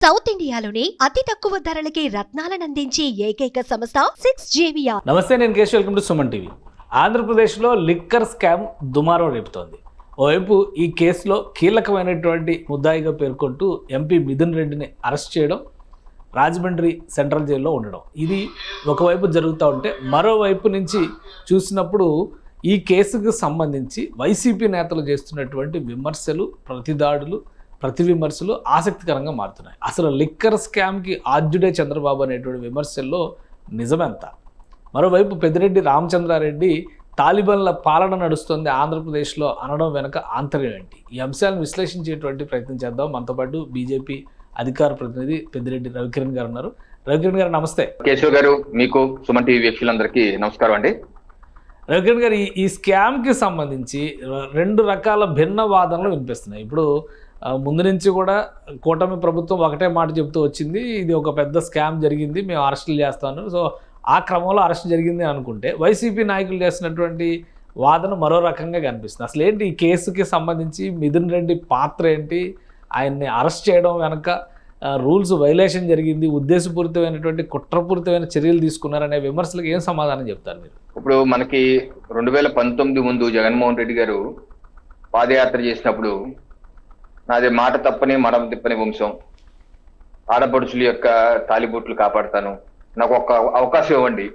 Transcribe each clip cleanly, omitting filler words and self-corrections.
South ఇండియాలోని అతి తక్కువ ధరలకి రత్నాలనందించే ఏకైక సంస్థ 6JVR. నమస్తే, నేను Keshav. Welcome to Suman TV. ఆంధ్రప్రదేశ్లో లిక్కర్ స్కామ్ దుమారం రేపుతోంది. ఓవైపు ఈ కేసులో కీలకమైనటువంటి ముద్దాయిగా పేర్కొంటూ ఎంపీ మిథున్ రెడ్డిని అరెస్ట్ చేయడం, రాజమండ్రి సెంట్రల్ జైల్లో ఉండడం, ఇది ఒకవైపు జరుగుతూ ఉంటే మరోవైపు నుంచి చూసినప్పుడు ఈ కేసుకు సంబంధించి వైసీపీ నేతలు చేస్తున్నటువంటి విమర్శలు, ప్రతి విమర్శలు ఆసక్తికరంగా మారుతున్నాయి. అసలు లిక్కర్ స్కామ్కి ఆద్యుడే చంద్రబాబు అనేటువంటి విమర్శల్లో నిజమెంత? మరోవైపు పెద్దిరెడ్డి రామచంద్రారెడ్డి తాలిబాన్ల పాలన నడుస్తుంది ఆంధ్రప్రదేశ్లో అనడం వెనక ఆంతర్యం ఏంటి? ఈ అంశాలను విశ్లేషించేటువంటి ప్రయత్నం చేద్దాం. మనతో పాటు బీజేపీ అధికార ప్రతినిధి పెద్దిరెడ్డి రవికిరణ్ గారు ఉన్నారు. రవికిరణ్ గారు నమస్తే. కేశవ్ గారు, మీకు సుమన్ టీవీ వీక్షకులందరికీ నమస్కారం అండి. రవికిరణ్ గారు, ఈ స్కామ్కి సంబంధించి రెండు రకాల భిన్న వాదనలు వినిపిస్తున్నాయి. ఇప్పుడు ముందు నుంచి కూడా కూటమి ప్రభుత్వం ఒకటే మాట చెప్తూ వచ్చింది, ఇది ఒక పెద్ద స్కామ్ జరిగింది, మేము అరెస్టులు చేస్తాను. సో ఆ క్రమంలో అరెస్ట్ జరిగింది అనుకుంటే వైసీపీ నాయకులు చేసినటువంటి వాదన మరో రకంగా కనిపిస్తుంది. అసలు ఏంటి ఈ కేసుకి సంబంధించి మిథున్ రెడ్డి పాత్ర ఏంటి? ఆయన్ని అరెస్ట్ చేయడం వెనక రూల్స్ వైలేషన్ జరిగింది, ఉద్దేశపూరితమైనటువంటి కుట్రపూరితమైన చర్యలు తీసుకున్నారనే విమర్శలకు ఏం సమాధానం చెప్తారు మీరు? ఇప్పుడు మనకి 2019 ముందు జగన్మోహన్ రెడ్డి గారు పాదయాత్ర చేసినప్పుడు, నాది మాట తప్పని మడం తిప్పని వంశం, ఆడపడుచుల యొక్క తాలిబొట్లు కాపాడుతాను, నాకు ఒక అవకాశం ఇవ్వండి,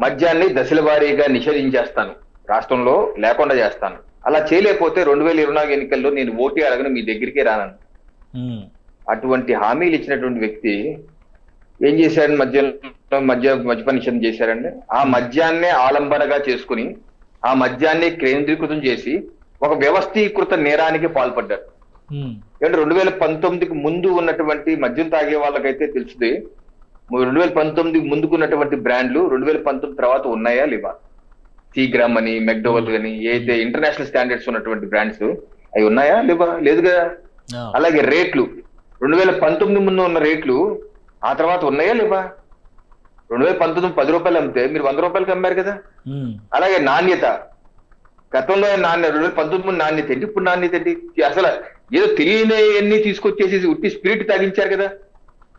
మద్యాన్ని దశల వారీగా నిషేధించేస్తాను, రాష్ట్రంలో లేకుండా చేస్తాను, అలా చేయలేకపోతే 2024 ఎన్నికల్లో నేను ఓటు అడగను, మీ దగ్గరికే రానను, అటువంటి హామీలు ఇచ్చినటువంటి వ్యక్తి ఏం చేశాడు? మద్యపాన నిషేధం చేశారండి. ఆ మద్యాన్నే ఆలంబనగా చేసుకుని, ఆ మద్యాన్ని కేంద్రీకృతం చేసి ఒక వ్యవస్థీకృత నేరానికి పాల్పడ్డారు. అంటే 2019కి ముందు ఉన్నటువంటి మద్యం తాగే వాళ్ళకైతే తెలుస్తుంది, 2019 ముందుకున్నటువంటి బ్రాండ్లు 2019 తర్వాత ఉన్నాయా లేవా? సీగ్రామ్ అని, మెక్డోవల్ అని, ఏదైతే ఇంటర్నేషనల్ స్టాండర్డ్స్ ఉన్నటువంటి బ్రాండ్స్ అవి ఉన్నాయా లేవా? లేదు కదా. అలాగే రేట్లు 2019 ముందు ఉన్న రేట్లు ఆ తర్వాత ఉన్నాయా లేవా? 2019 10 రూపాయలు అమ్మితే మీరు 100 రూపాయలకి అమ్మారు కదా. అలాగే నాణ్యత, గతంలో 2019 ముందు నాణ్యత ఏంటి, ఇప్పుడు నాణ్యత ఏంటి? అసలు ఏదో తెలియని ఎన్ని తీసుకొచ్చేసి ఉట్టి స్పిరిట్ తాగించారు కదా.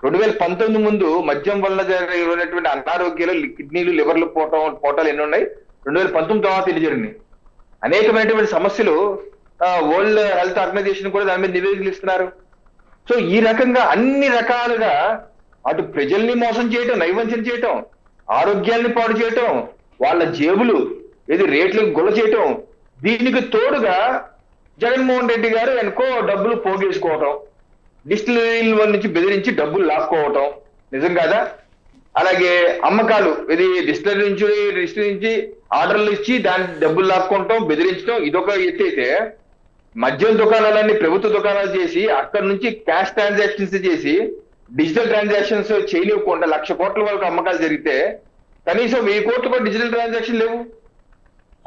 2019 ముందు మద్యం వల్ల జరిగినటువంటి అనారోగ్యాలు, కిడ్నీలు, లివర్లు పోటాలు ఎన్ని ఉన్నాయి? 2019 తర్వాత ఎన్ని జరిగినాయి? అనేకమైనటువంటి సమస్యలు వరల్డ్ హెల్త్ ఆర్గనైజేషన్ కూడా దాని మీద నివేదికలు ఇస్తున్నారు. సో ఈ రకంగా అన్ని రకాలుగా అటు ప్రజల్ని మోసం చేయటం, నైవంచన చేయటం, ఆరోగ్యాన్ని పాడు చేయటం, వాళ్ళ జేబులు రేట్లకు గొల్ల చేయటం, దీనికి తోడుగా జగన్మోహన్ రెడ్డి గారు ఎనుకో డబ్బులు పోగేసుకోవటం, డిస్టిలరీల నుంచి బెదిరించి డబ్బులు లాక్కోవటం, నిజం కాదా? అలాగే అమ్మకాలు, డిస్టిలరీ నుంచి ఆర్డర్లు ఇచ్చి దాని డబ్బులు లాక్కోవటం, బెదిరించడం, ఇదొక ఎత్తు అయితే, మద్యం దుకాణాలన్నీ ప్రభుత్వ దుకాణాలు చేసి అక్కడ నుంచి క్యాష్ ట్రాన్సాక్షన్స్ చేసి డిజిటల్ ట్రాన్సాక్షన్స్ చేయలేకుండా 1,00,000 కోట్ల వరకు అమ్మకాలు జరిగితే కనీసం 1000 కోట్ల కూడా డిజిటల్ ట్రాన్సాక్షన్ లేవు.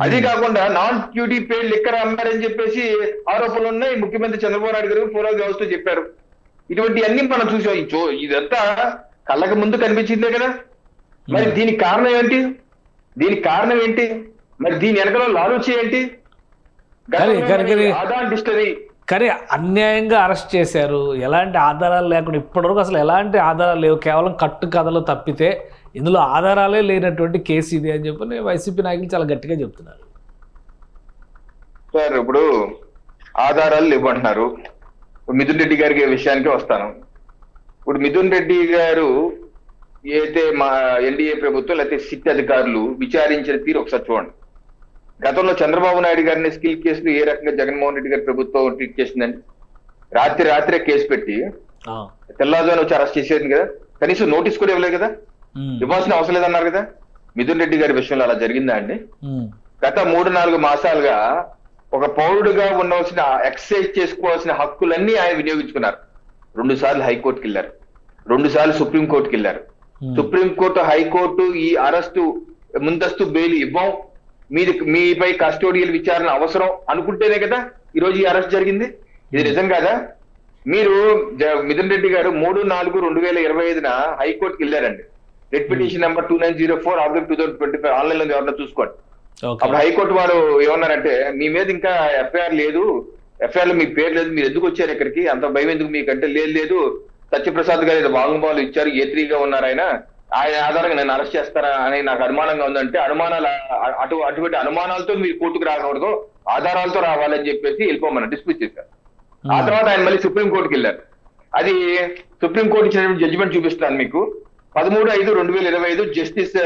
అది కాకుండా నాన్ డ్యూటీ పేడ్ లిక్కర్ అమ్మారని చెప్పేసి ఆరోపణలు ఉన్నాయి. ముఖ్యమంత్రి చంద్రబాబు నాయుడు గారు పూర్వ వ్యవస్థ చెప్పారు. ఇటువంటి అన్ని మనం చూసాం. ఇదంతా కళ్ళకు ముందు కనిపించిందే కదా. మరి దీనికి కారణం ఏంటి? మరి దీని వెనకలో లాలూచి ఏంటి? కానీ అన్యాయంగా అరెస్ట్ చేశారు, ఎలాంటి ఆధారాలు లేకుండా, ఇప్పటివరకు అసలు ఎలాంటి ఆధారాలు లేవు, కేవలం కట్టు కథలు తప్పితే ఇందులో ఆధారాలే లేనటువంటి కేసు ఇది అని చెప్పి వైసీపీ నాయకులు చాలా గట్టిగా చెప్తున్నారు. సార్, ఇప్పుడు ఆధారాలు లేవంటున్నారు. మిథున్ రెడ్డి గారికి విషయానికి వస్తాను. ఇప్పుడు మిథున్ రెడ్డి గారు ఏదైతే మా ఎన్డీఏ ప్రభుత్వం లేకపోతే సిట్ అధికారులు విచారించిన తీరు ఒకసారి చూడండి. గతంలో చంద్రబాబు నాయుడు గారిని స్కిల్ కేసులు ఏ రకంగా జగన్మోహన్ రెడ్డి గారి ప్రభుత్వం ట్రీట్ చేసిందండి? రాత్రే కేసు పెట్టి తెల్లవారుజామున వచ్చి అరెస్ట్ చేసేది కదా. కనీసం నోటీస్ కూడా ఇవ్వలేదు కదా, ఇవ్వాల్సిన అవసరం లేదన్నారు కదా. మిథున్ రెడ్డి గారి విషయంలో అలా జరిగిందా అండి? గత 3-4 మాసాలుగా ఒక పౌరుడుగా ఉండవలసిన, ఎక్సర్సైజ్ చేసుకోవాల్సిన హక్కులన్నీ ఆయన వినియోగించుకున్నారు. 2 సార్లు హైకోర్టుకి వెళ్ళారు, 2 సార్లు సుప్రీంకోర్టుకి వెళ్ళారు. సుప్రీంకోర్టు, హైకోర్టు ఈ అరెస్టు, ముందస్తు బెయిల్ ఇవ్వం, మీపై కస్టోడియల్ విచారణ అవసరం అనుకుంటేనే కదా ఈరోజు ఈ అరెస్ట్ జరిగింది. ఇది నిజం కాదా? మీరు మిథున్ రెడ్డి గారు 3/4/2025 హైకోర్టుకి వెళ్ళారండి. రెడ్ పిటిషన్ నెంబర్ 2904/2025 ఆన్లైన్ లో ఎవరన్నా చూసుకోండి. అప్పుడు హైకోర్టు వారు ఏమన్నారంటే, మీ మీద ఇంకా ఎఫ్ఐఆర్ లేదు, ఎఫ్ఐఆర్ లో మీ పేరు లేదు, మీరు ఎందుకు వచ్చారు ఇక్కడికి, అంత భయం ఎందుకు మీకంటే? లేదు, సత్యప్రసాద్ గారు ఏదో వాంగ్మూలాలు ఇచ్చారు, A3గా ఉన్నారు ఆయన ఆధారంగా నన్ను అరెస్ట్ చేస్తారా అని నాకు అనుమానంగా ఉందంటే, అనుమానాలు అటువంటి అనుమానాలతో మీరు కోర్టుకు రాకూడదు, ఆధారాలతో రావాలని చెప్పేసి వెళ్ళిపోమని డిస్మిస్ చేశారు. ఆ తర్వాత ఆయన మళ్ళీ సుప్రీంకోర్టుకి వెళ్ళారు. అది సుప్రీంకోర్టు ఇచ్చినటువంటి జడ్జిమెంట్ చూపిస్తాను మీకు. 13/5/2025 justice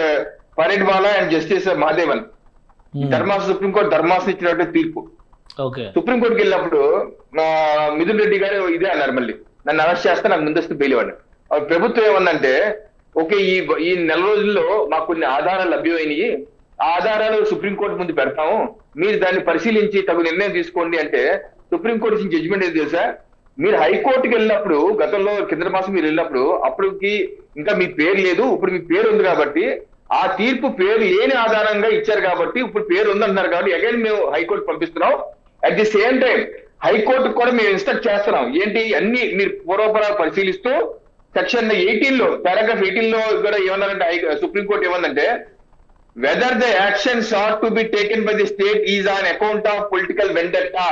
Pardiwala and justice Mahadevan supreme court ధర్మాసనం ఇచ్చినటువంటి తీర్పు. సుప్రీంకోర్టుకి వెళ్ళినప్పుడు మిథున్ రెడ్డి గారు ఇదే అన్నారు, మళ్ళీ నన్ను అరెస్ట్ చేస్తే నాకు ముందస్తు బెయిల్ ఇవ్వండి. ప్రభుత్వం ఏమన్నంటే, ఓకే ఈ నెల రోజుల్లో మాకు కొన్ని ఆధారాలు లభ్యమైనవి, ఆ ఆధారాలు సుప్రీంకోర్టు ముందు పెడతాము, మీరు దాన్ని పరిశీలించి తగు నిర్ణయం తీసుకోండి అంటే, సుప్రీంకోర్టు ఇచ్చిన జడ్జిమెంట్ ఏది తెలుసా? మీరు హైకోర్టుకి వెళ్ళినప్పుడు, గతంలో కింద మాసం మీరు వెళ్ళినప్పుడు అప్పటికి ఇంకా మీ పేరు లేదు, ఇప్పుడు మీ పేరు ఉంది కాబట్టి, ఆ తీర్పు పేరు లేని ఆధారంగా ఇచ్చారు కాబట్టి ఇప్పుడు పేరు ఉందంటున్నారు కాబట్టి అగైన్ మేము హైకోర్టు పంపిస్తున్నాం. అట్ ది సేమ్ టైం హైకోర్టుకు కూడా మేము ఇన్స్ట్రక్ట్ చేస్తున్నాం, ఏంటి అన్ని మీరు పూర్వపరాలు పరిశీలిస్తూ సెక్షన్ 18లో పారాగ్రాఫ్ 18లో కూడా ఏమన్నారంటే, సుప్రీంకోర్టు ఏమందంటే, whether the action sought to be taken by the state is on account of political vendetta.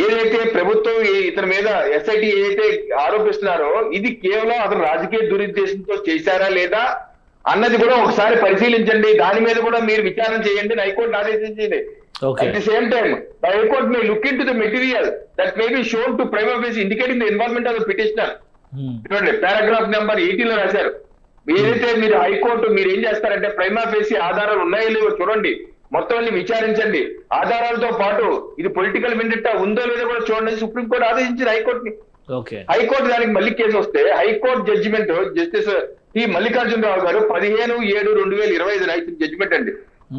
ఏదైతే ప్రభుత్వం ఇతని మీద SIT ఏదైతే ఆరోపిస్తున్నారో ఇది కేవలం అతను రాజకీయ దురుద్దేశంతో చేశారా లేదా అన్నది కూడా ఒకసారి పరిశీలించండి, దాని మీద కూడా మీరు విచారణ చేయండి హైకోర్టు ఆదేశించింది. At the same time, the High Court may look into the material that may be shown to prima facie indicating the involvement of the petitioner. చూడండి, పారాగ్రాఫ్ నెంబర్ 18లో రాశారు. ఏదైతే మీరు హైకోర్టు మీరు ఏం చేస్తారంటే, ప్రైమా ఫేసి ఆధారాలు ఉన్నాయో లేవో చూడండి, మొత్తం అన్ని విచారించండి, ఆధారాలతో పాటు ఇది పొలిటికల్ వెండట్టా ఉందో లేదో కూడా చూడండి సుప్రీంకోర్టు ఆదేశించింది హైకోర్టుని. హైకోర్టు దానికి మళ్ళీ కేసు వస్తే high court judgement justice T Mallikarjuna Rao garu 15/7/2025 రాసిన జడ్జిమెంట్ అండి.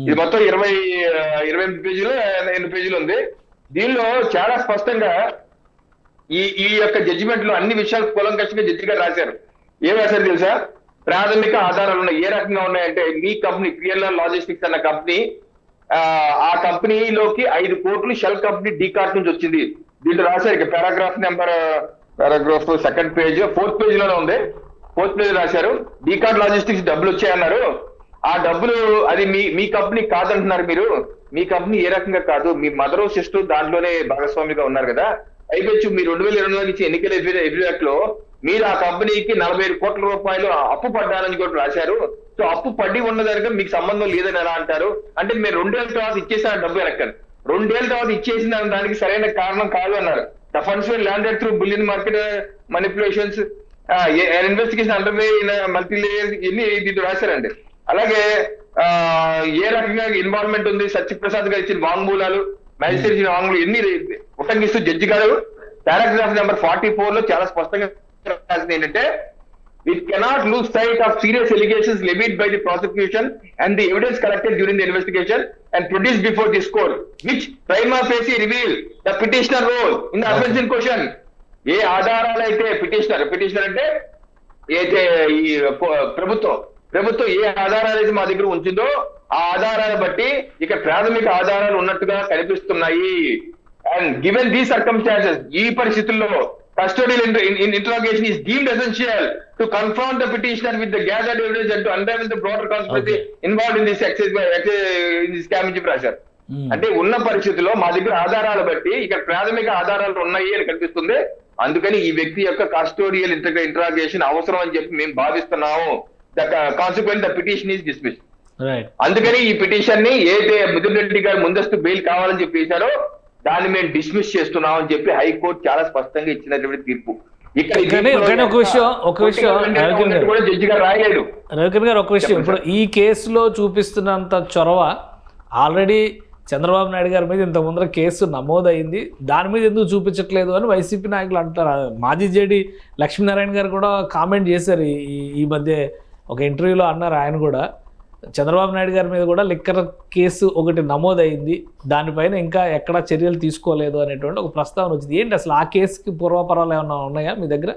ఇది మొత్తం 28 పేజీలు 8 పేజీలు ఉంది. దీనిలో చాలా స్పష్టంగా ఈ యొక్క జడ్జిమెంట్ లో అన్ని విషయాలు కూలంకషంగా జడ్జి గారు రాశారు. ఏం రాశారు తెలుసా? ప్రాథమిక ఆధారాలు ఉన్నాయి. ఏ రకంగా ఉన్నాయంటే, మీ కంపెనీ PLR లాజిస్టిక్స్ అన్న కంపెనీ, ఆ కంపెనీలోకి 5 కోట్లు షెల్ కంపెనీ డీకార్ట్ నుంచి వచ్చింది. దీంట్లో రాశారు paragraph 2nd page 4th page లోనే ఉంది. 4th పేజ్ రాశారు, డీకార్ట్ లాజిస్టిక్స్ డబ్బులు వచ్చాయన్నారు. ఆ డబ్బులు అది మీ కంపెనీ కాదంటున్నారు మీరు. మీ కంపెనీ ఏ రకంగా కాదు, మీ మదర్ సిస్టర్ దాంట్లోనే భాగస్వామిగా ఉన్నారు కదా. అయిపోయి మీరు 2024 నుంచి ఎన్నికల ఎఫిడవిట్ లో మీరు ఆ కంపెనీకి 45 కోట్ల రూపాయలు అప్పు పడ్డారని కూడా రాశారు. సో అప్పు పడి ఉన్నదానిగా మీకు సంబంధం లేదని ఎలా అంటారు? అంటే మీరు 2 ఏళ్ల తర్వాత ఇచ్చేసిన డబ్బు ఎనక్కని, 2 ఏళ్ల తర్వాత ఇచ్చేసిన దానికి సరైన కారణం కాదు అన్నారు. The funds were landed through bullion market manipulations, investigation under way in multi layers, ఇన్ని దీంట్లో రాశారండి. అలాగే ఏ రకంగా ఇన్వాల్వ్మెంట్ ఉంది, సత్యప్రసాద్ గారు ఇచ్చిన వాంగ్మూలాలు, మ్యాజిస్ట్రేట్ ఇచ్చిన వాంగ్మూలాలు ఎన్ని ఉటంకిస్తూ జడ్జి గారు పారాగ్రాఫ్ నెంబర్ 44 లో చాలా స్పష్టంగా రాసింది ఏంటంటే, it cannot lose sight of serious allegations levied by the prosecution and the evidence collected during the investigation and produced before this court, which prima facie reveal the petitioner role in the offense in question. ఏ ఆధారాలు అయితే petitioner అంటే అయితే ఈ ప్రభుత్వం ఏ ఆధారాలు అయితే మా దగ్గర ఉంచిందో ఆ ఆధారాన్ని బట్టి ఇక ప్రాథమిక ఆధారాలు ఉన్నట్టుగా కనిపిస్తున్నాయి. అండ్ గివెన్ దీ సర్కమ్స్టాన్సెస్, ఈ పరిస్థితుల్లో custodial interrogation is deemed essential to confront the petitioner with the gathered evidence and to unravel the broader conspiracy involved in this scam అని చెప్పి రాశారు. అంటే ఉన్న పరిస్థితుల్లో మా దగ్గర ఆధారాలు బట్టి ఇక్కడ ప్రాథమిక ఆధారాలు ఉన్నాయి అని కనిపిస్తుంది. అందుకని ఈ వ్యక్తి యొక్క కస్టోడియల్ ఇంటరాగేషన్ అవసరం అని చెప్పి మేము భావిస్తున్నాము. Consequent the petition is dismiss. అందుకని ఈ పిటిషన్ ని ఏదైతే మిథున్ రెడ్డి గారు ముందస్తు బెయిల్ కావాలని చెప్పి వేశారో దాన్ని మేము డిస్మిస్ చేస్తున్నాం అని చెప్పి హైకోర్టు చాలా స్పష్టంగా ఇచ్చినటువంటి తీర్పు. ఒక విషయం జడ్జి గారు రాయలేదు. రవికిరణ్ గారు, ఒక విషయం, ఇప్పుడు ఈ కేసులో చూపిస్తున్నంత చొరవ ఆల్రెడీ చంద్రబాబు నాయుడు గారి మీద ఇంత ముందర కేసు నమోదైంది, దాని మీద ఎందుకు చూపించట్లేదు అని వైసీపీ నాయకులు అంటారు. మాజీ జేడీ లక్ష్మీనారాయణ గారు కూడా కామెంట్ చేశారు ఈ మధ్య ఒక ఇంటర్వ్యూలో అన్నారు. ఆయన కూడా చంద్రబాబు నాయుడు గారి మీద కూడా లిక్కర్ కేసు ఒకటి నమోదైంది, దానిపైన ఇంకా ఎక్కడా చర్యలు తీసుకోలేదు అనేటువంటి ఒక ప్రస్తావన వచ్చింది. ఏంటి అసలు ఆ కేసుకి పూర్వపరాలు ఏమన్నా ఉన్నాయా మీ దగ్గర?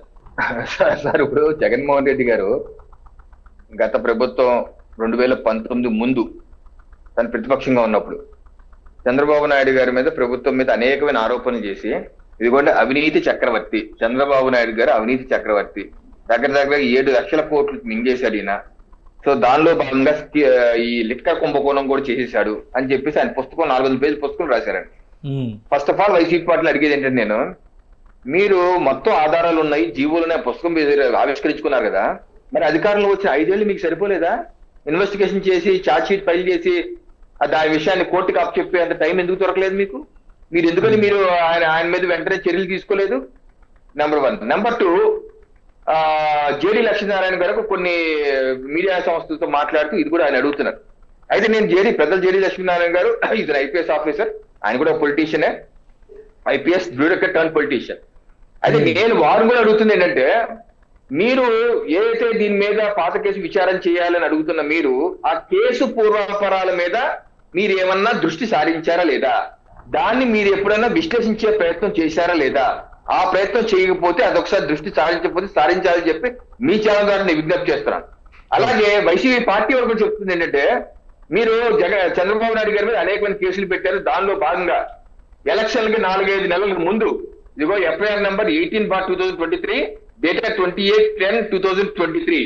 సార్, ఇప్పుడు జగన్మోహన్ రెడ్డి గారు గత ప్రభుత్వం 2019 ముందు తను ప్రతిపక్షంగా ఉన్నప్పుడు చంద్రబాబు నాయుడు గారి మీద ప్రభుత్వం మీద అనేకమైన ఆరోపణలు చేసి, ఇదిగోండి అవినీతి చక్రవర్తి చంద్రబాబు నాయుడు గారు, అవినీతి చక్రవర్తి, దగ్గర 7 లక్షల కోట్లు మింగేశాడు ఈయన, సో దానిలో భాగంగా ఈ లిక్కర్ కుంభకోణం కూడా చేసేసాడు అని చెప్పేసి ఆయన పుస్తకం 400 పేజీల పుస్తకం రాశారండి. ఫస్ట్ ఆఫ్ ఆల్ వైసీపీ పార్టీలు అడిగేది ఏంటంటే, మీరు మొత్తం ఆధారాలు ఉన్నాయి, జీవోలునే పుస్తకం ఆవిష్కరించుకున్నారు కదా, మరి అధికారంలో వచ్చిన 5 ఏళ్ళు మీకు సరిపోలేదా? ఇన్వెస్టిగేషన్ చేసి ఛార్జ్ షీట్ ఫైల్ చేసి దాని విషయాన్ని కోర్టుకి అప్పచెప్పే అంత టైం ఎందుకు దొరకలేదు మీకు? మీరు ఎందుకని మీరు ఆయన మీద వెంటనే చర్యలు తీసుకోలేదు? నెంబర్ 1. నెంబర్ 2, జేడి లక్ష్మీనారాయణ గారు కొన్ని మీడియా సంస్థలతో మాట్లాడుతూ ఇది కూడా ఆయన అడుగుతున్నారు. అయితే నేను పెద్దలు జేడి లక్ష్మీనారాయణ గారు ఇతను ఐపీఎస్ ఆఫీసర్, ఆయన కూడా పొలిటీషియనే, ఐపీఎస్ బ్యూరోక్రాట్ టర్న్ పొలిటీషియన్. అయితే నేను వారు కూడా అడుగుతుంది ఏంటంటే, మీరు ఏదైతే దీని మీద పాత కేసు విచారణ చేయాలని అడుగుతున్న మీరు ఆ కేసు పూర్వాపరాల మీద మీరు ఏమన్నా దృష్టి సారించారా లేదా? దాన్ని మీరు ఎప్పుడైనా విశ్లేషించే ప్రయత్నం చేశారా లేదా? ఆ ప్రయత్నం చేయకపోతే అదొకసారి దృష్టి సారించకపోతే సారించాలని చెప్పి మీ ఛానల్ ద్వారా నేను విజ్ఞప్తి చేస్తున్నాను. అలాగే వైసీపీ పార్టీ వరకు చెప్తుంది ఏంటంటే, మీరు చంద్రబాబు నాయుడు గారి మీద అనేకమైన కేసులు పెట్టారు. దానిలో భాగంగా ఎలక్షన్లకి 4-5 నెలల ముందు ఇదిగో ఎఫ్ఐఆర్ నంబర్ 18/2023 డేటా 28/10/2023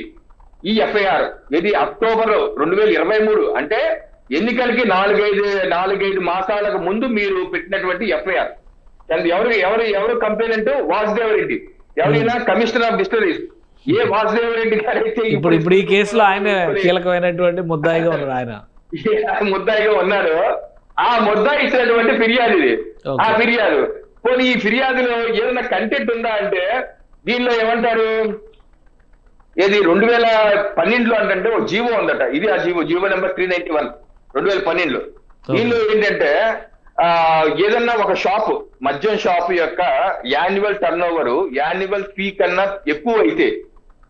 ఈ ఎఫ్ఐఆర్ ఇది అక్టోబర్ 2023 అంటే ఎన్నికలకి 4-5 మాసాలకు ముందు మీరు పెట్టినటువంటి ఎఫ్ఐఆర్. ఎవరు కంప్లైంట్? వాసుదేవరెడ్డి. ఎవరైనా కమిషనర్ ఆఫ్ డిస్టిలరీస్ ఏ వాసుదేవరెడ్డి గారు అయితే ఇప్పుడు ఈ కేసులో ఆయన కీలకమైనటువంటి ముద్దాయిగా ఉన్నారు. ఆయన ముద్దాయిగా ఉన్నారు. ఆ ముద్దాయి ఇచ్చినటువంటి ఫిర్యాదు ఇది. ఆ ఫిర్యాదు పోనీ ఈ ఫిర్యాదులో ఏదైనా కంటెంట్ ఉందా అంటే దీనిలో ఏమంటారు, ఏది 2012లో అంటే ఓ జీవో ఉందట. ఇది ఆ జీవో నెంబర్ 391 2012లో. దీనిలో ఏంటంటే ఏదన్నా ఒక షాప్, మద్యం షాప్ యొక్క annual turn over annual fee కన్నా ఎక్కువ అయితే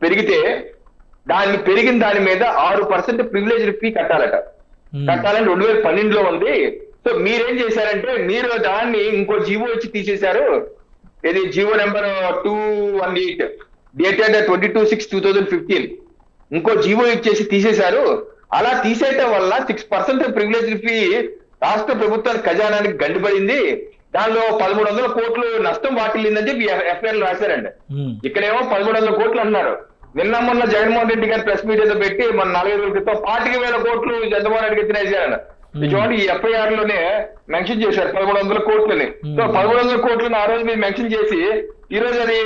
పెరిగితే పెరిగిన దాని మీద 6% ప్రివిలేజ్ ఫీ కట్టాలని 2012లో ఉంది. సో మీరేం చేశారంటే మీరు దాన్ని ఇంకో జీవో ఇచ్చి తీసేశారు. ఇది జీవో నెంబర్ 218 డేటెడ్ 22/6/2015 ఇంకో జీవో ఇచ్చేసి తీసేశారు. అలా తీసేయటం వల్ల 6% ప్రివిలేజ్ ఫీ రాష్ట్ర ప్రభుత్వానికి ఖజానానికి గండిపడింది. దానిలో 1300 కోట్లు నష్టం వాటిల్లిందని చెప్పి ఎఫ్ఐఆర్ రాశారండి. ఇక్కడేమో 1300 కోట్లు అన్నారు. మొన్న జగన్మోహన్ రెడ్డి గారు ప్రెస్ మీట్ ఏదో పెట్టి మన 4 రోజుల క్రితం 25,000 కోట్లు చంద్రబాబు నాయుడు ఎత్తినేసారన్న. చూడండి ఈ ఎఫ్ఐఆర్ లోనే మెన్షన్ చేశారు 1100 కోట్లని. సో 1100 కోట్లని ఆ రోజు మీరు మెన్షన్ చేసి ఈ రోజు అది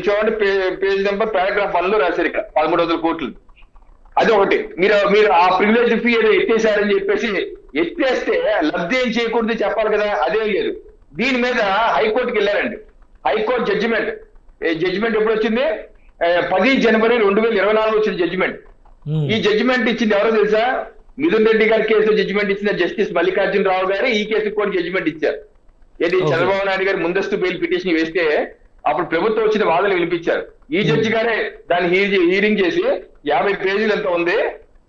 చూడండి పేజ్ నెంబర్ పారాగ్రాఫ్ 1 లో రాశారు ఇక్కడ 1300 కోట్లు. అది ఒకటి. మీరు ఆ ప్రివిలేజ్ ఫీ ఏదో ఎత్తేసారని చెప్పేసి ఎత్తేస్తే లబ్ధి ఏం చేయకూడదు చెప్పాలి కదా, అదే లేదు. దీని మీద హైకోర్టుకి వెళ్ళారండి. హైకోర్టు జడ్జిమెంట్ ఎప్పుడు వచ్చింది? 10 జనవరి 2024 వచ్చిన జడ్జిమెంట్. ఈ జడ్జిమెంట్ ఇచ్చింది ఎవరో తెలుసా? మిథున్ రెడ్డి గారి కేసులో జడ్జిమెంట్ ఇచ్చిన జస్టిస్ మల్లికార్జున రావు గారు ఈ కేసుకు కూడా జడ్జిమెంట్ ఇచ్చారు. ఏది చంద్రబాబు నాయుడు గారు ముందస్తు బెయిల్ పిటిషన్ వేస్తే అప్పుడు ప్రభుత్వం వచ్చిన వాదనలు వినిపించారు. ఈ జడ్జి గారే దాన్ని హీరింగ్ చేసి 50 పేజీలు ఎంత ఉంది.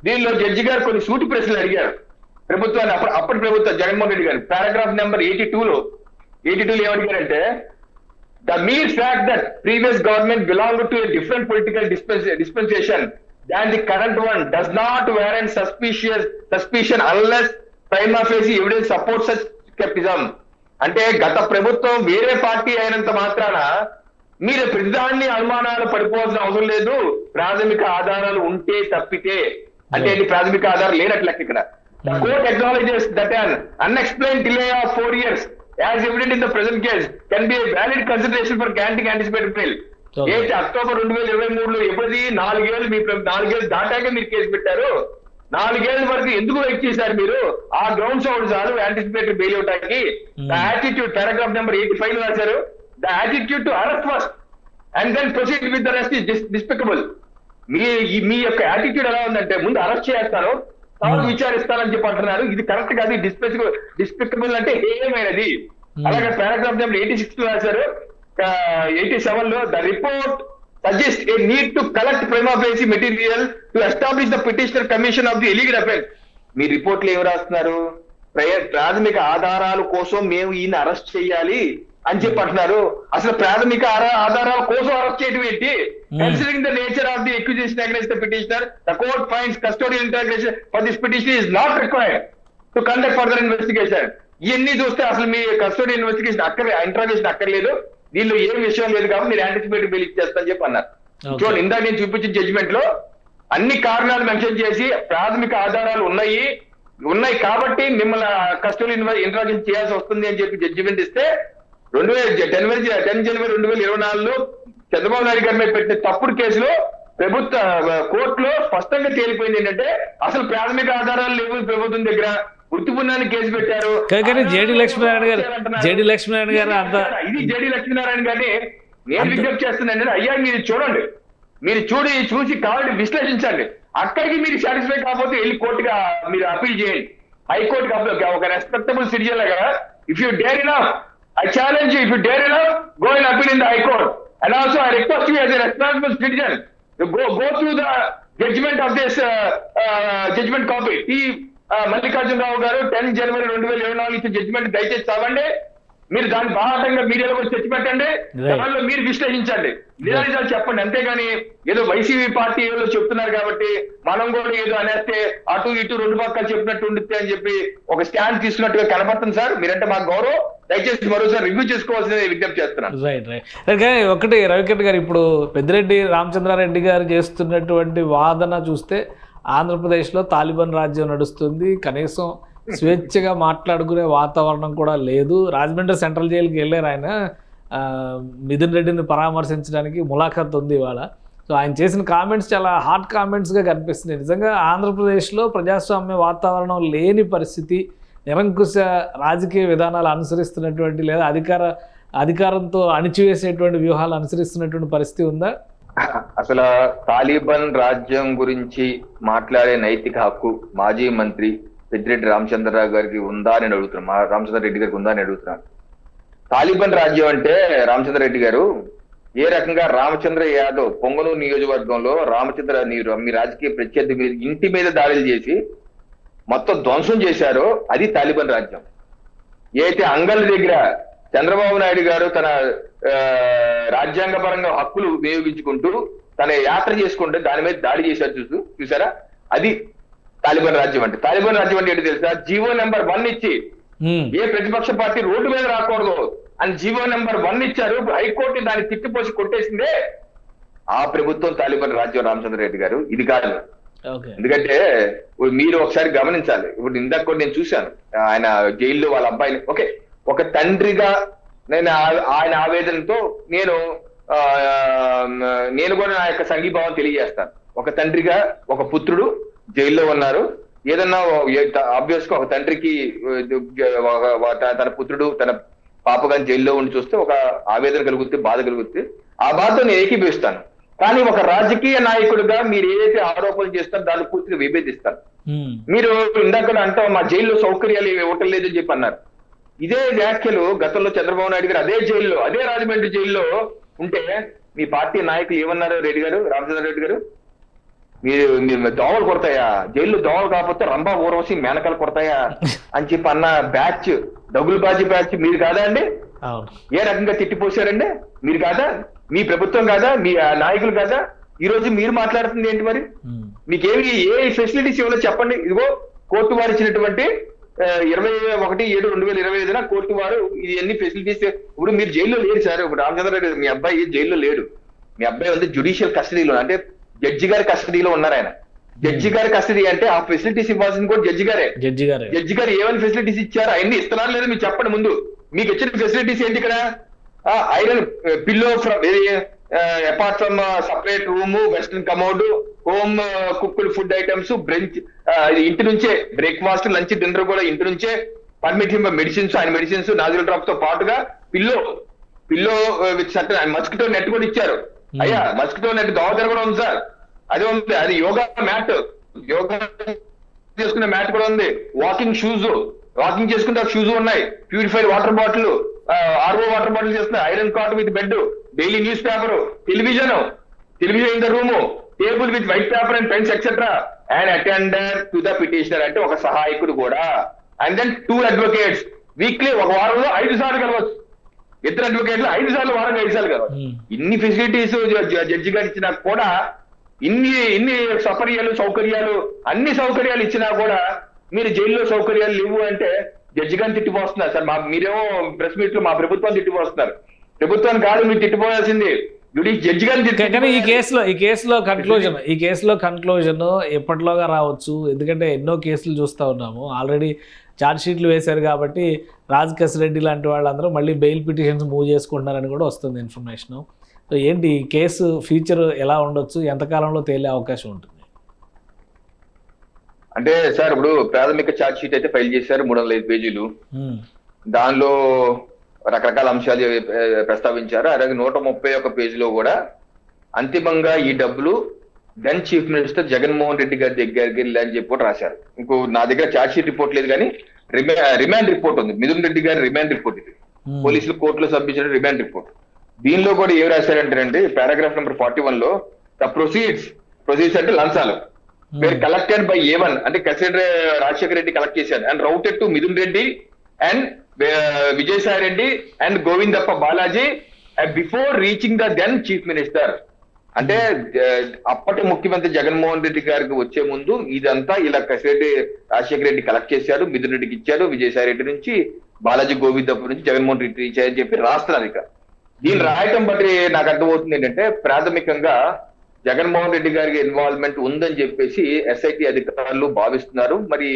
దీనిలో జడ్జి గారు కొన్ని సూటి ప్రశ్నలు అడిగారు ప్రభుత్వాన్ని. అప్పటి ప్రభుత్వం జగన్మోహన్ రెడ్డి గారు పారాగ్రాఫ్ నెంబర్ 82లో ఏమడిగారంటే, the mere fact that previous government belonged to a different political dispensation than the current one does not warrant suspicion unless prima facie evidence supports such skepticism. అంటే గత ప్రభుత్వం వేరే పార్టీ అయినంత మాత్రాన మీరు ప్రతిదాన్ని అనుమానాలు పడిపోవాల్సిన అవసరం లేదు, ప్రాథమిక ఆధారాలు ఉంటే తప్పితే. అంటే ప్రాథమిక ఆధారం లేనట్లు ఇక్కడ. The court acknowledges that an unexplained delay of 4 years as evident in the present case can be a valid consideration for granting anticipated bail. October 2023లో ఎప్పుడది 4 ఏళ్ళు దాటాక మీరు కేసు పెట్టారు. 4 ఏళ్ల వరకు ఎందుకు వెయిట్ చేశారు మీరు? ఆ గ్రౌండ్స్ అవుట్ చాలు యాంటిసిపేటెడ్ బెయిల్ ఇవ్వడానికి. ద యాటిట్యూడ్ పారాగ్రాఫ్ నెంబర్ 85 రాశారు. The attitude to arrest first and then proceed with the rest is despicable. మీ యొక్క యాటిట్యూడ్ ఎలా ఉందంటే ముందు అరెస్ట్ చేస్తాను తర్వాత విచారిస్తానని చెప్పి అంటున్నారు. ఇది కరెక్ట్ కాదు. డిస్పికబుల్ అంటే ఏమైనది. అలాగే పారాగ్రాఫ్ నెంబర్ 86 రాశారు. 87లో the report suggest a need to collect prima facie material to establish the petitioner commission of the illegal offence. మీ రిపోర్ట్లు ఏమి రాస్తున్నారు? ప్రాథమిక ఆధారాల కోసం మేము ఈయన అరెస్ట్ చేయాలి అని చెప్పి అంటున్నారు. అసలు ప్రాథమిక ఆధారాల కోసం అరెస్ట్ చేయడం ఏంటి? Considering the nature of the accusation against the petitioner the court finds custodial interrogation for this petition is not required to conduct further investigation. ఇవన్నీ చూస్తే అసలు మీ కస్టోడియల్ ఇంటరాగేషన్ అక్కర్లేదు, దీనిలో ఏం విషయం లేదు కాబట్టి మీరు యాంటిసిపేటెడ్ బెయిల్ ఇచ్చేస్తానని చెప్పి అన్నారు. చూడండి ఇందాక నేను చూపించిన జడ్జిమెంట్ లో అన్ని కారణాలు మెన్షన్ చేసి ప్రాథమిక ఆధారాలు ఉన్నాయి కాబట్టి మిమ్మల్ని కస్టోడియల్ ఇంటరాగేషన్ చేయాల్సి వస్తుంది అని చెప్పి జడ్జిమెంట్ ఇస్తే 10 జనవరి 2024లో చంద్రబాబు నాయుడు గారి మీద పెట్టిన తప్పుడు కేసులో ప్రభుత్వ కోర్టులో స్పష్టంగా తేలిపోయింది ఏంటంటే అసలు ప్రాథమిక ఆధారాలు లేవు ప్రభుత్వం దగ్గర, వృత్తి పుణ్యానికి కేసు పెట్టారు. కానీ జేడి లక్ష్మీనారాయణ గారు ఇది జేడి లక్ష్మీనారాయణ గారిని నేను విజ్ఞప్తి చేస్తున్నాను. అయ్యా మీరు చూడండి, మీరు చూసి కావాలంటే విశ్లేషించండి. అక్కడికి మీరు సాటిస్ఫై కాకపోతే వెళ్ళి కోర్టుగా మీరు అప్పీల్ చేయండి, హైకోర్టుకి అప్పీల్. ఒక రెస్పెక్టబుల్ సిటిజన్ లాగా if you dare enough, I challenge you, if you dare enough, go and appeal in the High Court. And also I request you as a responsible citizen to go through the judgment of this judgment copy. Mallikarjuna Rao garu 10 జనవరి 2024 ఇచ్చే judgement దయచేసి చదవండి. మీరు దాన్ని బాహాటంగా మీడియాలో కూడా తెచ్చి పెట్టండి, దానిలో మీరు విశ్లేషించండి, నిజాలు చెప్పండి. అంతేగాని ఏదో వైసీపీ పార్టీ ఏదో చెప్తున్నారు కాబట్టి మనం కూడా ఏదో అనేస్తే అటు ఇటు రెండు పక్కలు చెప్పినట్టు ఉండితే అని చెప్పి ఒక స్టాండ్ తీసుకున్నట్టుగా కనపడుతుంది సార్. మీరంటే మాకు గౌరవం, దయచేసి మరోసారి రివ్యూ చేసుకోవాల్సిందే విజ్ఞప్తి చేస్తున్నాను. రైట్. ఒకటి రవికిరణ్ గారు, ఇప్పుడు పెద్దిరెడ్డి రామచంద్రారెడ్డి గారు చేస్తున్నటువంటి వాదన చూస్తే ఆంధ్రప్రదేశ్లో తాలిబాన్ రాజ్యం నడుస్తుంది, కనీసం స్వేచ్ఛగా మాట్లాడుకునే వాతావరణం కూడా లేదు. రాజమండ్రి సెంట్రల్ జైలుకి వెళ్ళారు ఆయన, మిథున్ రెడ్డిని పరామర్శించడానికి ములాఖత్ ఉంది ఇవాళ. సో ఆయన చేసిన కామెంట్స్ చాలా హాట్ కామెంట్స్గా కనిపిస్తున్నాయి. నిజంగా ఆంధ్రప్రదేశ్లో ప్రజాస్వామ్య వాతావరణం లేని పరిస్థితి, నిరంకుశ రాజకీయ విధానాలు అనుసరిస్తున్నటువంటి లేదా అధికారంతో అణిచివేసేటువంటి వ్యూహాలు అనుసరిస్తున్నటువంటి పరిస్థితి ఉందా? అసలు తాలిబాన్ రాజ్యం గురించి మాట్లాడే నైతిక హక్కు మాజీ మంత్రి పెద్దిరెడ్డి రామచంద్రరావు గారికి ఉందా అని అడుగుతున్నాను. రామచంద్రారెడ్డి గారికి ఉందా అని అడుగుతున్నాను. తాలిబాన్ రాజ్యం అంటే రామచంద్రారెడ్డి గారు ఏ రకంగా రామచంద్ర యాదవ్ పొంగనూరు నియోజకవర్గంలో మీ రాజకీయ ప్రత్యర్థి మీద ఇంటి మీద దాడులు చేసి మొత్తం ధ్వంసం చేశారో అది తాలిబాన్ రాజ్యం. ఏదైతే అంగళ్ళ దగ్గర చంద్రబాబు నాయుడు గారు తన రాజ్యాంగపరంగా హక్కులు వినియోగించుకుంటూ తన యాత్ర చేసుకుంటే దాని మీద దాడి చేశారు చూసారా, అది తాలిబాన్ రాజ్యం అంటే. తాలిబాన్ రాజ్యం అంటే ఏంటి తెలుసా? జీవో నెంబర్ 1 ఇచ్చి ఏ ప్రతిపక్ష పార్టీ రోడ్డు మీద రాకూడదు అని జీవో నెంబర్ 1 ఇచ్చారు. హైకోర్టు దాన్ని తిట్టిపోసి కొట్టేసిందే ఆ ప్రభుత్వం తాలిబాన్ రాజ్యం. రామచంద్రారెడ్డి గారు ఇది కాదు. ఎందుకంటే మీరు ఒకసారి గమనించాలి. ఇప్పుడు ఇందాక కూడా నేను చూశాను, ఆయన జైల్లో వాళ్ళ అబ్బాయిని ఒక తండ్రిగా ఆయన ఆవేదనతో నేను కూడా నా యొక్క సంఘీభావం తెలియజేస్తాను. ఒక తండ్రిగా ఒక పుత్రుడు జైల్లో ఉన్నారు. ఏదన్నా ఆబ్వియస్ గా ఒక తండ్రికి తన పుత్రుడు తన పాప గాని జైల్లో ఉండి చూస్తే ఒక ఆవేదన కలుగుతుంది, బాధ కలుగుతుంది. ఆ బాధతో నేను ఏకీభవిస్తాను. కానీ ఒక రాజకీయ నాయకుడిగా మీరు ఏదైతే ఆరోపణలు చేస్తారో దాన్ని పూర్తిగా విభేదిస్తాను. మీరు ఇందాక అంటాం మా జైల్లో సౌకర్యాలు ఇవ్వటం లేదని చెప్పి అన్నారు. ఇదే వ్యాఖ్యలు గతంలో చంద్రబాబు నాయుడు గారు అదే జైల్లో, అదే రాజమండ్రి జైల్లో ఉంటే మీ పార్టీ నాయకులు ఏమన్నారు? రెడ్డి గారు, రామచంద్రారెడ్డి గారు, మీరు దోమలు కొడతాయా జైల్లో? దోమలు కాకపోతే రంభా ఊర్వశి మేనకాలు కొడతాయా అని చెప్పి అన్న బ్యాచ్, దగులుబాజీ బ్యాచ్ మీరు కాదా అండి? ఏ రకంగా తిట్టిపోసారండి? మీరు కాదా? మీ ప్రభుత్వం కాదా? మీ నాయకులు కాదా? ఈ రోజు మీరు మాట్లాడుతుంది ఏంటి? మరి మీకేమి ఏ ఫెసిలిటీస్ ఇవ్వాలో చెప్పండి. ఇదిగో కోర్టు వారు ఇచ్చినటువంటి 21/7/2025 కోర్టు వారు ఇది ఎన్ని ఫెసిలిటీస్. ఇప్పుడు మీరు జైల్లో లేరు సార్. ఇప్పుడు రామచంద్రారెడ్డి మీ అబ్బాయి జైల్లో లేడు. మీ అబ్బాయి ఉంది జ్యుడిషియల్ కస్టడీలో, అంటే జడ్జి గారి కస్టడీలో ఉన్నారు. ఆయన జడ్జి గారి కస్టడీ అంటే ఆ ఫెసిలిటీస్ ఇవ్వాల్సింది కూడా జడ్జి గారు ఏమైనా ఫెసిలిటీస్ ఇచ్చారు? అవన్నీ ఇస్తున్నారు లేదా మీరు చెప్పండి ముందు. మీకు ఇచ్చిన ఫెసిలిటీస్ ఏంటి? ఇక్కడ iron pillow apart from separate room, western commode, home cooked food items, bench, ఇంటి నుంచే బ్రేక్ఫాస్ట్, లంచ్, డిన్నర్ కూడా ఇంటి నుంచే, పర్మిట్ మెడిసిన్స్, ఆయన మెడిసిన్స్, నాజిల్ డ్రాప్స్ తో పాటుగా pillow with certain mosquito net కూడా ఇచ్చారు. అయ్యా మస్కిటో నెట్ దోమతెర కూడా ఉంది సార్, అది ఉంది. అది యోగా మ్యాట్, యోగా చేసుకునే మ్యాట్ కూడా ఉంది. వాకింగ్ షూస్, వాకింగ్ చేసుకుంటే షూస్ ఉన్నాయి. Purified water bottle, RO water bottle చేస్తున్నాయి. Iron cot with bed, daily news paper, television in the room, table with white paper and pens etcetera, and attender to the petitioner అంటే ఒక సహాయకుడు కూడా. And then 2 advocates weekly, ఒక వారంలో 5 సార్లు కలవచ్చు. ఇద్దరు అడ్వకేట్లు 5 సార్లు, వారంగా 5 సార్లు కలవచ్చు. ఇన్ని ఫెసిలిటీస్ జడ్జి గారు ఇచ్చినా కూడా, ఇన్ని సౌకర్యాలు అన్ని సౌకర్యాలు ఇచ్చినా కూడా మీరు జైల్లో సౌకర్యాలు లేవు అంటే జడ్జి గారిని తిట్టిపోస్తున్నారు సార్. మీరేమో ప్రెస్ మీట్ లో మా ప్రభుత్వాన్ని తిట్టిపోస్తున్నారు. ప్రభుత్వాన్ని కాదు మీరు తిట్టిపోయాల్సింది జడ్జి గారిని. ఈ కేసులో కన్క్లూజన్ ఎప్పటిలోగా రావచ్చు? ఎందుకంటే ఎన్నో కేసులు చూస్తా ఉన్నాము. ఆల్రెడీ ఛార్జ్ షీట్లు వేశారు కాబట్టి రాజ్ రెడ్డి లాంటి వాళ్ళందరూ మళ్ళీ బెయిల్ పిటిషన్స్ మూవ్ చేసుకుంటున్నారని కూడా వస్తుంది ఇన్ఫర్మేషను. సో ఏంటి ఈ కేసు ఫ్యూచర్ ఎలా ఉండొచ్చు, ఎంతకాలంలో తేలే అవకాశం ఉంటుంది? అంటే సార్ ఇప్పుడు ప్రాథమిక ఛార్జ్ షీట్ అయితే ఫైల్ చేశారు 305 పేజీలు. దానిలో రకరకాల అంశాలు ప్రస్తావించారు. అలాగే 131 పేజీలో కూడా అంతిమంగా ఈ డబ్బులు then chief minister Jaganmohan Reddy గారి దగ్గరికి వెళ్ళి అని చెప్పి కూడా రాశారు. ఇంకో నా దగ్గర ఛార్జ్ షీట్ రిపోర్ట్ లేదు కానీ రిమాండ్ రిపోర్ట్ ఉంది. మిథున్ రెడ్డి గారి రిమాండ్ రిపోర్ట్ ఇది, పోలీసులు కోర్టులో సబ్మిషన్ రిమాండ్ రిపోర్ట్. దీనిలో కూడా ఏం రాశారంటే పారాగ్రాఫ్ నెంబర్ 41 లో ద ప్రొసీడ్స్ అంటే లంచాలు వేర్ కలెక్టెడ్ బై A1 అంటే కసిరెడ్డి రాజశేఖర రెడ్డి కలెక్ట్ చేశారు and routed to Mithun Reddy and Vijayasai Reddy and Govindappa Balaji before reaching the then chief minister. అంటే అప్పటి ముఖ్యమంత్రి జగన్మోహన్ రెడ్డి గారికి వచ్చే ముందు ఇదంతా ఇలా కసిరెడ్డి రాజశేఖర రెడ్డి కలెక్ట్ చేశాడు, మిథున్ రెడ్డికి ఇచ్చాడు, విజయసాయి రెడ్డి నుంచి బాలాజీ గోవిందప్ప నుంచి జగన్మోహన్ రెడ్డి ఇచ్చారని చెప్పి రాస్తున్నారు. ఇక దీన్ని రాయటం బట్టి నాకు అర్థమవుతుంది ఏంటంటే ప్రాథమికంగా జగన్మోహన్ రెడ్డి గారికి ఇన్వాల్వ్మెంట్ ఉందని చెప్పేసి ఎస్ఐటి అధికారులు భావిస్తున్నారు. మరి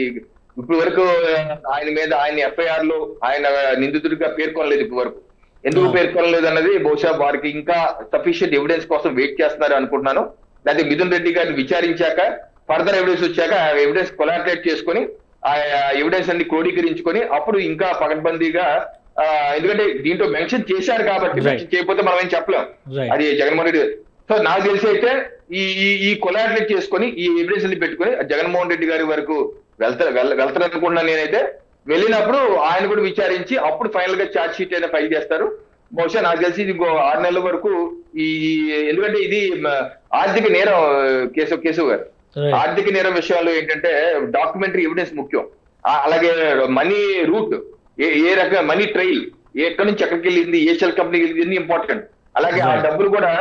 ఇప్పటి వరకు ఆయన FIR లో ఆయన నిందితుడిగా పేర్కొనలేదు. ఇప్పటి వరకు ఎందుకు పేర్కొనలేదు అన్నది బహుశా వారికి ఇంకా సఫిషియెంట్ ఎవిడెన్స్ కోసం వెయిట్ చేస్తున్నారు అనుకుంటున్నాను. లేకపోతే మిథున్ రెడ్డి గారిని విచారించాక ఫర్దర్ ఎవిడెన్స్ వచ్చాక ఆ ఎవిడెన్స్ కొలాబరేట్ చేసుకొని ఆ ఎవిడెన్స్ అన్ని క్రోడీకరించుకొని అప్పుడు ఇంకా పకడ్బందీగా ఎందుకంటే దీంట్లో మెన్షన్ చేశారు కాబట్టి మెన్షన్ చేయకపోతే మనం ఏం చెప్పలేం, అది జగన్మోహన్ రెడ్డి. సో నాకు తెలిసి అయితే ఈ కొలాబరేట్ చేసుకొని ఈ ఎవిడెన్స్ అన్ని పెట్టుకొని జగన్మోహన్ రెడ్డి గారి వరకు వెళ్తారనుకుంటున్నాను నేనైతే. వెళ్ళినప్పుడు ఆయన కూడా విచారించి అప్పుడు ఫైనల్ గా ఛార్జ్ షీట్ అయినా ఫైల్ చేస్తారు. బహుశా నాకు తెలిసి ఇది 6 నెలల వరకు ఎందుకంటే ఇది ఆర్థిక నేరం కేశవ్ గారు. ఆర్థిక నేరం విషయాల్లో ఏంటంటే డాక్యుమెంటరీ ఎవిడెన్స్ ముఖ్యం. అలాగే మనీ రూట్, ఏ రకమైన మనీ ట్రైల్, ఎక్కడి నుంచి ఎక్కడికి వెళ్ళింది, ఏ షెల్ కంపెనీకి వెళ్ళింది ఇంపార్టెంట్. అలాగే ఆ డబ్బులు కూడా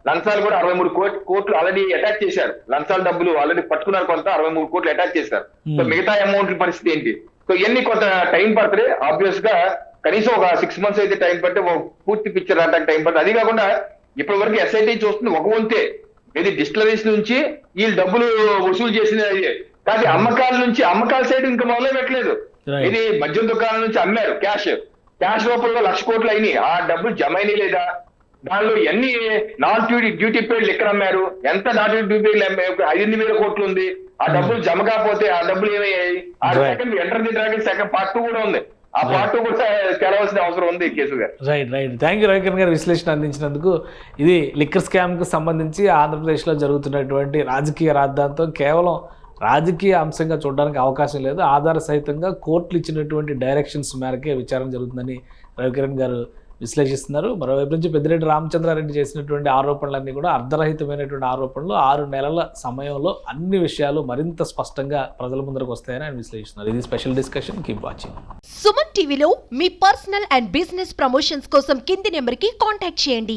లంచాలు కూడా 63 కోట్లు ఆల్రెడీ అటాచ్ చేశారు. లంచాల డబ్బులు ఆల్రెడీ పట్టుకున్నారు, కొంత 63 కోట్లు అటాచ్ చేశారు. సో మిగతా అమౌంట్ పరిస్థితి ఏంటి? సో ఇవన్నీ కొంత టైం పడుతుంది. ఆబ్వియస్ గా కనీసం ఒక 6 months అయితే టైం పడితే పూర్తి పిక్చర్ రావడానికి టైం పడుతుంది. అది కాకుండా ఇప్పటి వరకు SIT చూస్తుంది ఒక వంతే, ఇది డిస్టిలరీస్ నుంచి వీళ్ళు డబ్బులు వసూలు చేసిన కానీ అమ్మకాల సైడ్ ఇంకా మొదలు పెట్టలేదు. ఇది మద్యం దుకాణం నుంచి అమ్మారు, క్యాష్ రూపంలో 1,00,000 కోట్లు అయినాయి. ఆ డబ్బులు జమ అయినాయి లేదా? దానిలో ఎన్ని నాన్ డ్యూటీ పేడ్ ఎక్కడ అమ్మారు, ఎంత నాన్ డ్యూటీ పేడ్ 5,000 కోట్లు ఉంది. ఆ డబ్బులు జమ కాకపోతే ఆ డబ్బులు ఏమయ్యాయి? ఆ second enter the dragon second part 2 కూడా ఉంది. ఆ పార్ట్ 2 కూడా తెలవాల్సిన అవసరం ఉంది కేసు గారు. రైట్. థ్యాంక్ యూ రవికిరణ్ గారు విశ్లేషణ అందించినందుకు. ఇది లిక్కర్ స్కామ్ కు సంబంధించి ఆంధ్రప్రదేశ్లో జరుగుతున్నటువంటి రాజకీయ రాద్ధాంతం కేవలం రాజకీయ అంశంగా చూడడానికి అవకాశం లేదు. ఆధార సహితంగా కోర్టులు ఇచ్చినటువంటి డైరెక్షన్స్ మేరకే విచారణ జరుగుతుందని రవికిరణ్ గారు విశ్లేషిస్తున్నారు. మరోవైపు నుంచి పెద్దిరెడ్డి రామచంద్రారెడ్డి చేసినటువంటి ఆరోపణలన్నీ కూడా అర్ధరహితమైనటువంటి ఆరోపణలు. 6 నెలల సమయంలో అన్ని విషయాలు మరింత స్పష్టంగా ప్రజల ముందరకు వస్తాయని ఆయన విశ్లేషిస్తున్నారు. ఇది special discussion. Keep watching. Suman టీవీలో మీ పర్సనల్ అండ్ బిజినెస్ ప్రమోషన్స్ కోసం కింది నెంబర్కి కాంటాక్ట్ చేయండి.